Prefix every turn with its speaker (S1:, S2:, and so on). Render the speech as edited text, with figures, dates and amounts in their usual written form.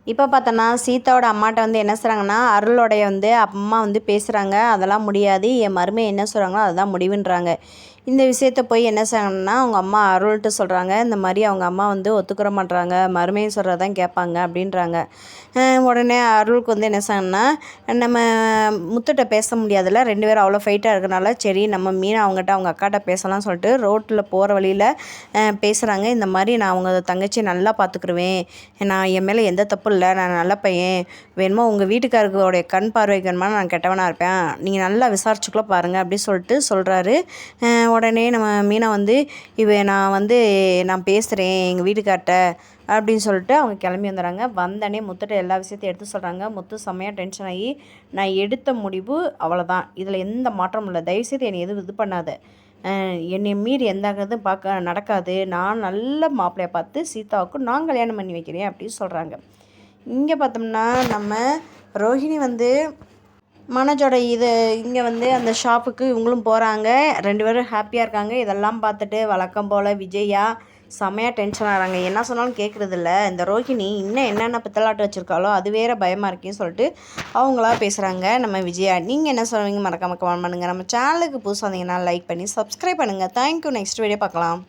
S1: இப்போ பார்த்தோன்னா சீதாவோட அம்மாட்ட வந்து என்ன சொல்கிறாங்கன்னா, அருளோடைய வந்து அம்மா வந்து பேசுகிறாங்க. அதெல்லாம் முடியாது. என் மருமக என்ன சொல்கிறாங்களோ அதுதான் முடிவுன்றாங்க. இந்த விஷயத்த போய் என்ன செய்றாங்கன்னா, அவங்க அம்மா அருள்ட்ட சொல்கிறாங்க. இந்த மாரி அவங்க அம்மா வந்து ஒத்துக்கிற மாட்றாங்க. மருமக சொல்றது தான் கேட்பாங்க அப்படின்றாங்க. உடனே அருளுக்கு வந்து என்ன செய்றாங்கன்னா, நம்ம முத்துட்ட பேச முடியாதுல்ல. 2 பேரும் அவ்வளோ ஃபைட்டா இருக்கனால, சரி நம்ம மீனா அவங்கட்ட அவங்க அக்காட்ட பேசலாம்னு சொல்லிட்டு ரோட்ல போகிற வழியில பேசுகிறாங்க. இந்த மாரி நான் அவங்க தங்கச்சியை நல்லா பார்த்துக்குருவேன். என் மேலே எந்த தப்பும் இல்லை. நான் நல்ல பையன். வேணுமோ உங்கள் வீட்டுக்காரருடைய கண் பார்வைக்கு வேணுமா நான் கெட்டவனா இருப்பேன். நீங்கள் நல்லா விசாரிச்சுக்குள்ள பாருங்கள் அப்படின்னு சொல்லிட்டு சொல்கிறாரு. உடனே நம்ம மீனா வந்து நான் பேசுகிறேன் எங்கள் வீட்டுக்கார்ட்ட அப்படின்னு சொல்லிட்டு அவங்க கிளம்பி வந்துடுறாங்க. வந்தோடனே முத்துட்ட எல்லா விஷயத்தையும் எடுத்து சொல்கிறாங்க. முத்து செம்மையாக டென்ஷன் ஆகி, நான் எடுத்த முடிவு அவ்வளோதான், இதில் எந்த மாற்றமும் இல்லை, தயவுசெய்து என்னை எதுவும் இது பண்ணாத, என்னை மீறி எந்த இதுவும் நடக்காது, நான் நல்ல மாப்பிள்ளையை பார்த்து சீதாவுக்கு நான் கல்யாணம் பண்ணி வைக்கிறேன் அப்படின்னு சொல்கிறாங்க. இங்கே பார்த்தோம்னா நம்ம ரோஹிணி வந்து மனோஜோட இங்கே வந்து அந்த ஷாப்புக்கு இவங்களும் போகிறாங்க. 2 பேரும் ஹாப்பியாக இருக்காங்க. இதெல்லாம் பார்த்துட்டு வழக்கம் போல் விஜயா செம்மையாக டென்ஷன் ஆகிறாங்க. என்ன சொன்னாலும் கேட்குறதில்ல. இந்த ரோஹிணி இன்னும் என்னென்ன பித்தலாட்டு வச்சுருக்காளோ அது வேறு பயமாக இருக்கேன்னு சொல்லிட்டு அவங்களா பேசுகிறாங்க நம்ம விஜயா. நீங்கள் என்ன சொல்லுவீங்க? மறக்காமல் கமெண்ட் பண்ணுங்கள். நம்ம சேனலுக்கு புதுசாக வந்தீங்கன்னா லைக் பண்ணி சப்ஸ்கிரைப் பண்ணுங்கள். தேங்க்யூ. நெக்ஸ்ட் வீடியோ பார்க்கலாம்.